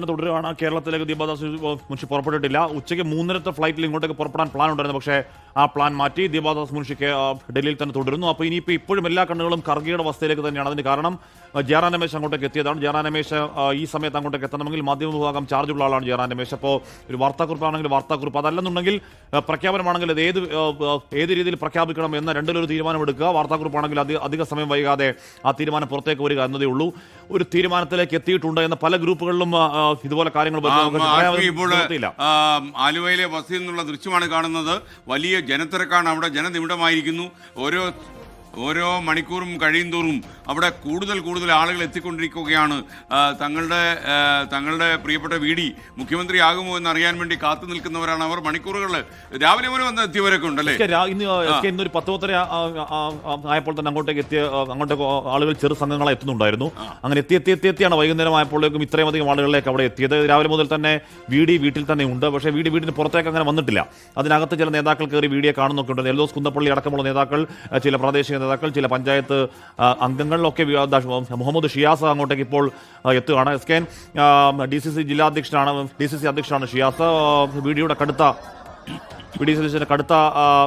തുടരുകയാണ്. കേരളത്തിലേക്ക് ദീപാദാസ് മുൻഷി പുറപ്പെട്ടിട്ടില്ല. ഉച്ചയ്ക്ക് 3:30 ഫ്ലൈറ്റിൽ ഇങ്ങോട്ടേക്ക് പുറപ്പെടാൻ പ്ലാൻ ഉണ്ടായിരുന്നു. പക്ഷേ ആ പ്ലാൻ മാറ്റി ദീപാദാസ് മുൻഷിക്ക് ഡൽഹിയിൽ തന്നെ തുടരുന്നു. അപ്പോൾ ഇനിയിപ്പോൾ ഇപ്പോഴും എല്ലാ കണ്ണുകളും ഖർഗെയുടെ അവസ്ഥയിലേക്ക് തന്നെയാണ്. അതിന് കാരണം ജയറാം രമേശ് അങ്ങോട്ടേക്ക് എത്തിയതാണ്. ജയറാം രമേശ് ഈ സമയത്ത് അങ്ങോട്ടേക്ക് എത്തണമെങ്കിൽ മാധ്യമ വിഭാഗം ചാർജുള്ള ആളാണ് ജയറാം രമേശ്. അപ്പോൾ ഒരു വാർത്താക്കുറിപ്പാണെങ്കിൽ വാർത്താക്കുറിപ്പ്, അതല്ലെന്നുണ്ടെങ്കിൽ പ്രഖ്യാപനമാണെങ്കിൽ അത് ഏത് രീതിയിൽ പ്രഖ്യാപിക്കണം എന്ന രണ്ടിലൊരു തീരുമാനമെടുക്കുക. വാർത്താക്കുറിപ്പാണെങ്കിൽ അധിക സമയം വൈകാതെ ആ തീരുമാനം പുറത്തേക്ക് വരിക എന്നതേ ഉള്ളൂ. ഒരു തീരുമാനത്തിലേക്ക് എത്തിയിട്ടുണ്ട് എന്ന പല ഗ്രൂപ്പുകളിലും ഇതുപോലെ കാര്യങ്ങൾ ആലുവയിലെ ബസ്സിൽ നിന്നുള്ള ദൃശ്യമാണ് കാണുന്നത്. വലിയ ജനത്തിരക്കാണ് അവിടെ, ജനനിമിടമായിരിക്കുന്നു. ഓരോ മണിക്കൂറും കഴിയുന്തോറും അവിടെ കൂടുതൽ ആളുകൾ എത്തിക്കൊണ്ടിരിക്കുകയാണ്. തങ്ങളുടെ പ്രിയപ്പെട്ട VD മുഖ്യമന്ത്രിയാകുമോ എന്നറിയാൻ വേണ്ടി കാത്തു നിൽക്കുന്നവരാണ് അവർ. മണിക്കൂറുകളിൽ രാവിലെ മുതൽ വന്ന് എത്തിയവരൊക്കെ ഉണ്ടല്ലേ? ഇന്നൊരു 10:30 ആയപ്പോൾ തന്നെ അങ്ങോട്ടേക്ക് ആളുകൾ ചെറു സംഘങ്ങളെ എത്തുന്നുണ്ടായിരുന്നു. അങ്ങനെ എത്തിയാണ് വൈകുന്നേരം ആയപ്പോഴേക്കും ഇത്രയും അധികം ആളുകളിലേക്ക് അവിടെ എത്തിയത്. രാവിലെ മുതൽ തന്നെ VD വീട്ടിൽ തന്നെ ഉണ്ട്. പക്ഷേ VD വീടിന് പുറത്തേക്ക് അങ്ങനെ വന്നിട്ടില്ല. അതിനകത്ത് ചില നേതാക്കൾ കയറി VD കാണുന്നൊക്കെ ഉണ്ട്. എൽദോസ് കുന്നപ്പള്ളി അടക്കമുള്ള നേതാക്കൾ, ചില പ്രാദേശിക നേതാക്കൾ, ചില പഞ്ചായത്ത് അംഗങ്ങളിലൊക്കെ മുഹമ്മദ് ഷിയാസ് അങ്ങോട്ടേക്ക് ഇപ്പോൾ എത്തുകയാണ്. SKN DCC ജില്ലാ അധ്യക്ഷനാണ്, DCC അധ്യക്ഷനാണ് ഷിയാസ്. VD സതീശന്റെ കടുത്ത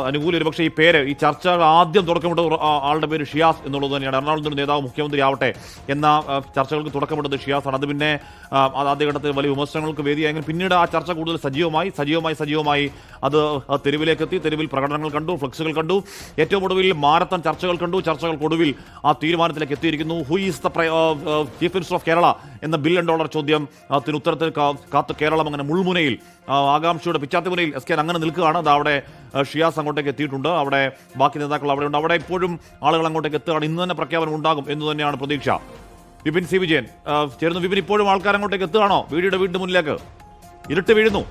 അനുകൂലി. ഒരുപക്ഷെ ഈ പേര്, ഈ ചർച്ച ആദ്യം തുടക്കമിട്ട ആളുടെ പേര് ഷിയാസ് എന്നുള്ളത് തന്നെയാണ്. എറണാകുളത്ത് ഒരു നേതാവ് മുഖ്യമന്ത്രി ആവട്ടെ എന്ന ചർച്ചകൾക്ക് തുടക്കമിട്ടത് ഷിയാസാണ്. അത് പിന്നെ ആദ്യഘട്ടത്തിൽ വലിയ വിമർശനങ്ങൾക്ക് വേദിയായെങ്കിൽ പിന്നീട് ആ ചർച്ച കൂടുതൽ സജീവമായി അത് തെരുവിലേക്കെത്തി. തെരുവിൽ പ്രകടനങ്ങൾ കണ്ടു, ഫ്ലക്സുകൾ കണ്ടു, ഏറ്റവും ഒടുവിൽ മാരത്തൺ ചർച്ചകൾ കണ്ടു. ചർച്ചകൾക്കൊടുവിൽ ആ തീരുമാനത്തിലേക്ക് എത്തിയിരിക്കുന്നു. Who is the chief minister of Kerala എന്ന $1 ബില്യൺ ചോദ്യം ഉത്തരത്തിൽ കാത്ത് കേരളം അങ്ങനെ മുൾമുനയിൽ, ആകാംക്ഷയുടെ പിച്ചാത്തിമുനയിൽ SKN അങ്ങനെ നിൽക്കുകയാണ്. അത് അവിടെ ഷിയാസ് അങ്ങോട്ടേക്ക് എത്തിയിട്ടുണ്ട്. അവിടെ ബാക്കി നേതാക്കൾ അവിടെ ഉണ്ട്. അവിടെ ഇപ്പോഴും ആളുകൾ അങ്ങോട്ടേക്ക് എത്തുകയാണ്. ഇന്ന് തന്നെ പ്രഖ്യാപനം ഉണ്ടാകും എന്ന് തന്നെയാണ് പ്രതീക്ഷ. വിപിൻ C. വിജയൻ ചേരുന്നു. വിപിൻ, ഇപ്പോഴും ആൾക്കാർ അങ്ങോട്ടേക്ക് എത്തുകയാണോ? വീടിന്റെ മുന്നിലേക്ക് ഇരുട്ട് വീഴുന്നു.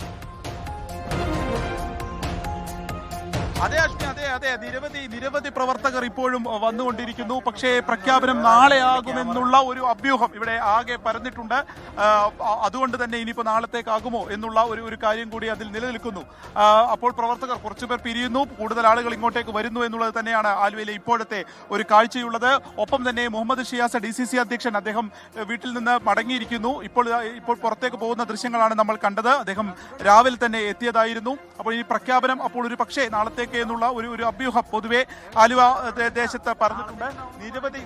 അതെ, നിരവധി പ്രവർത്തകർ ഇപ്പോഴും വന്നുകൊണ്ടിരിക്കുന്നു. പക്ഷേ പ്രഖ്യാപനം നാളെ ആകുമെന്നുള്ള ഒരു അഭ്യൂഹം ഇവിടെ ആകെ പരന്നിട്ടുണ്ട്. അതുകൊണ്ട് തന്നെ ഇനിയിപ്പോൾ നാളത്തേക്കാകുമോ എന്നുള്ള ഒരു കാര്യം കൂടി അതിൽ നിലനിൽക്കുന്നു. അപ്പോൾ പ്രവർത്തകർ കുറച്ചുപേർ പിരിയുന്നു, കൂടുതൽ ആളുകൾ ഇങ്ങോട്ടേക്ക് വരുന്നു എന്നുള്ളത് തന്നെയാണ് ആലുവയിലെ ഇപ്പോഴത്തെ ഒരു കാഴ്ചയുള്ളത്. ഒപ്പം തന്നെ മുഹമ്മദ് ഷിയാസ് DCC അധ്യക്ഷൻ, അദ്ദേഹം വീട്ടിൽ നിന്ന് മടങ്ങിയിരിക്കുന്നു. ഇപ്പോൾ പുറത്തേക്ക് പോകുന്ന ദൃശ്യങ്ങളാണ് നമ്മൾ കണ്ടത്. അദ്ദേഹം രാവിലെ തന്നെ എത്തിയതായിരുന്നു. അപ്പോൾ ഈ പ്രഖ്യാപനം അപ്പോൾ ഒരു പക്ഷേ നാളത്തേക്ക് എന്നുള്ള ഒരു അഭ്യൂഹം പൊതുവെ ആലുവ ദേശത്ത് പറഞ്ഞിട്ടുണ്ട്.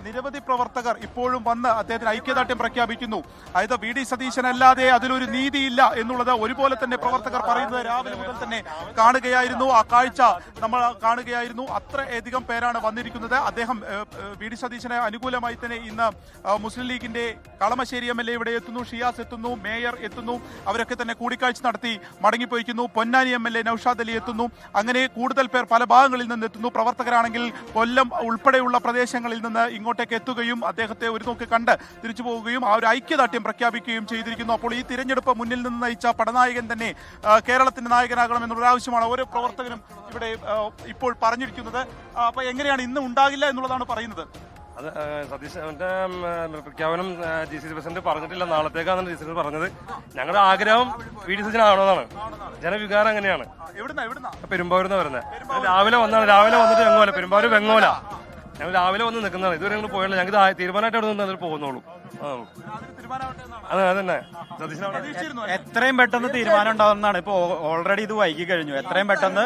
നിരവധി പ്രവർത്തകർ ഇപ്പോഴും വന്ന് അദ്ദേഹത്തിന് ഐക്യദാർഢ്യം പ്രഖ്യാപിക്കുന്നു. അതായത് VD സതീശനല്ലാതെ അതിലൊരു നീതിയില്ല എന്നുള്ളത് ഒരുപോലെ തന്നെ പ്രവർത്തകർ പറയുന്നത് രാവിലെ മുതൽ തന്നെ കാണുകയായിരുന്നു. ആ കാഴ്ച നമ്മൾ കാണുകയായിരുന്നു. അത്രയധികം പേരാണ് വന്നിരിക്കുന്നത്. അദ്ദേഹം VD സതീശന് അനുകൂലമായി തന്നെ ഇന്ന് മുസ്ലിം ലീഗിന്റെ കളമശ്ശേരി MLA ഇവിടെ എത്തുന്നു, ഷിയാസ് എത്തുന്നു, മേയർ എത്തുന്നു. അവരൊക്കെ തന്നെ കൂടിക്കാഴ്ച നടത്തി മടങ്ങിപ്പോയിരിക്കുന്നു. പൊന്നാനി MLA നൌഷാദ് അലി എത്തുന്നു. അങ്ങനെ കൂടുതൽ പേർ പല ഭാഗങ്ങളിൽ നിന്ന് എത്തുന്നു. പ്രവർത്തകരാണെങ്കിൽ കൊല്ലം ഉൾപ്പെടെയുള്ള പ്രദേശങ്ങളിൽ നിന്ന് ഇങ്ങോട്ടേക്ക് എത്തുകയും അദ്ദേഹത്തെ ഒരു നോക്ക് കണ്ട് തിരിച്ചു പോവുകയും ആ ഒരു ഐക്യദാർഢ്യം പ്രഖ്യാപിക്കുകയും ചെയ്തിരിക്കുന്നു. അപ്പോൾ ഈ തിരഞ്ഞെടുപ്പ് മുന്നിൽ നിന്ന് നയിച്ച പടനായകൻ തന്നെ കേരളത്തിന്റെ നായകനാകണം എന്നുള്ള ആവശ്യമാണ് ഓരോ പ്രവർത്തകരും ഇവിടെ ഇപ്പോൾ പറഞ്ഞിരിക്കുന്നത്. അപ്പൊ എങ്ങനെയാണ് ഇന്ന് ഉണ്ടാകില്ല എന്നുള്ളതാണ് പറയുന്നത്? അത് സതീശന്റെ പ്രഖ്യാപനം DCC പ്രസിഡന്റ് പറഞ്ഞിട്ടില്ല, നാളത്തേക്കാണ് DCC പറഞ്ഞത്. ഞങ്ങളുടെ ആഗ്രഹം VD സതീശനാവണമെന്നാണ്. ജനവികാരം അങ്ങനെയാണ്. പെരുമ്പാവൂരിന്ന് വരുന്നത്. രാവിലെ വന്നിട്ട് വെങ്ങോല, പെരുമ്പാവൂർ വെങ്ങോല. ഞങ്ങൾ രാവിലെ വന്ന് നിൽക്കുന്നതാണ്. ഇതുവരെ ഞങ്ങൾ പോയല്ലോ. ഞങ്ങൾക്ക് തീരുമാനമായിട്ട് അവിടെ നിന്ന് പോകുന്നുള്ളൂ. അതെ, അതന്നെ. എത്രയും പെട്ടെന്ന് തീരുമാനം ഉണ്ടാവുന്നതാണ്. ഇപ്പൊ ഓൾറെഡി ഇത് വൈകി കഴിഞ്ഞു. എത്രയും പെട്ടെന്ന്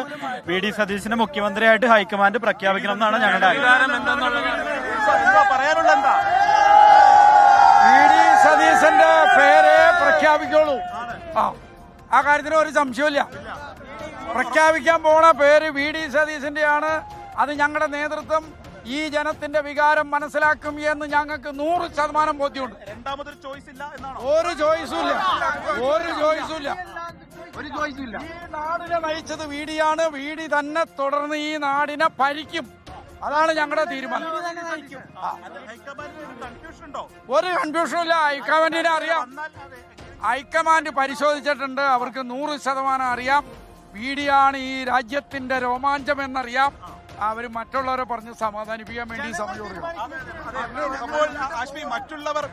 VD സതീശനെ മുഖ്യമന്ത്രിയായിട്ട് ഹൈക്കമാൻഡ് പ്രഖ്യാപിക്കണം എന്നാണ് ഞങ്ങളുടെ അഭിപ്രായം. VD സതീശന്റെ പേരെ പ്രഖ്യാപിക്കുള്ളൂ. ആ കാര്യത്തിന് ഒരു സംശയമില്ല. പ്രഖ്യാപിക്കാൻ പോണ പേര് VD സതീശന്റെയാണ്. അത് ഞങ്ങളുടെ നേതൃത്വം ഈ ജനത്തിന്റെ വികാരം മനസ്സിലാക്കും എന്ന് ഞങ്ങൾക്ക് 100% ബോധ്യമുണ്ട്. രണ്ടാമതൊരു ചോയ്സ് ഇല്ല എന്നാണ്. ഒരു ചോയ്സും ഇല്ല. ഈ നാടിനെ നയിച്ചത് VD-യാണ്. VD തന്നെ തുടർന്ന് ഈ നാടിനെ ഭരിക്കും. അതാണ് ഞങ്ങളുടെ തീരുമാനം. ഒരു കൺഫ്യൂഷനും ഇല്ല. ഹൈക്കമാൻഡിനെ അറിയാം. ഹൈക്കമാൻഡ് പരിശോധിച്ചിട്ടുണ്ട്. അവർക്ക് 100% അറിയാം. VD-യാണ് ഈ രാജ്യത്തിന്റെ രോമാഞ്ചം എന്നറിയാം. അവർ മറ്റുള്ളവരെ പറഞ്ഞ് സമാധാനിപ്പിക്കാൻ വേണ്ടി സമയം അപ്പോൾ ആശ്മി മറ്റുള്ളവർ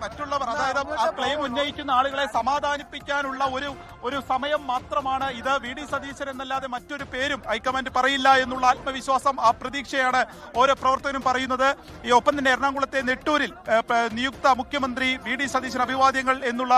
അതായത് ആ ക്ലെയിം ഉന്നയിക്കുന്ന ആളുകളെ സമാധാനിപ്പിക്കാനുള്ള ഒരു സമയം മാത്രമാണ് ഇത്. വി.ഡി. സതീശൻ എന്നല്ലാതെ മറ്റൊരു പേരും ഹൈക്കമാൻഡ് പറയില്ല എന്നുള്ള ആത്മവിശ്വാസം, ആ പ്രതീക്ഷയാണ് ഓരോ പ്രവർത്തകരും പറയുന്നത്. ഈ ഒപ്പം തന്നെ എറണാകുളത്തെ നെട്ടൂരിൽ നിയുക്ത മുഖ്യമന്ത്രി വി.ഡി. സതീശൻ അഭിവാദ്യങ്ങൾ എന്നുള്ള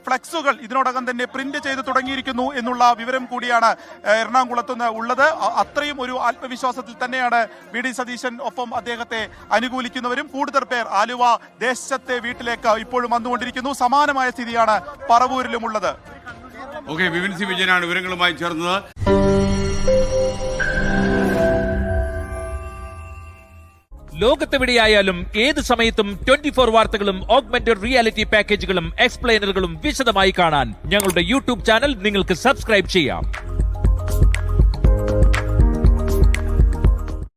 ഫ്ലെക്സുകൾ ഇതിനോടകം തന്നെ പ്രിന്റ് ചെയ്ത് തുടങ്ങിയിരിക്കുന്നു എന്നുള്ള വിവരം കൂടിയാണ് എറണാകുളത്തുനിന്ന് ഉള്ളത്. അത്രയും ഒരു ആത്മവിശ്വാസത്തിൽ തന്നെയാണ് വി.ഡി. സതീശൻ. ഒപ്പം അദ്ദേഹത്തെ അനുകൂലിക്കുന്നവരും കൂടുതൽ പേർ ആലുവ ദേശത്തെ വീട്ടിലേക്ക് ഇപ്പോഴും വന്നുകൊണ്ടിരിക്കുന്നു. സമാനമായ സ്ഥിതിയാണ് പറവൂരിലുമുള്ളത്. ഓക്കെ, വിപിൻ സി വിജയനാണ് വിവരങ്ങളുമായി ചേർന്നത്. ലോകത്തെവിടെയായാലും ഏത് സമയത്തും 24 വാർത്തകളും ഓഗ്മെന്റഡ് റിയാലിറ്റി പാക്കേജുകളും എക്സ്പ്ലെയിനറുകളും വിശദമായി കാണാൻ ഞങ്ങളുടെ യൂട്യൂബ് ചാനൽ നിങ്ങൾക്ക് സബ്സ്ക്രൈബ് ചെയ്യാം.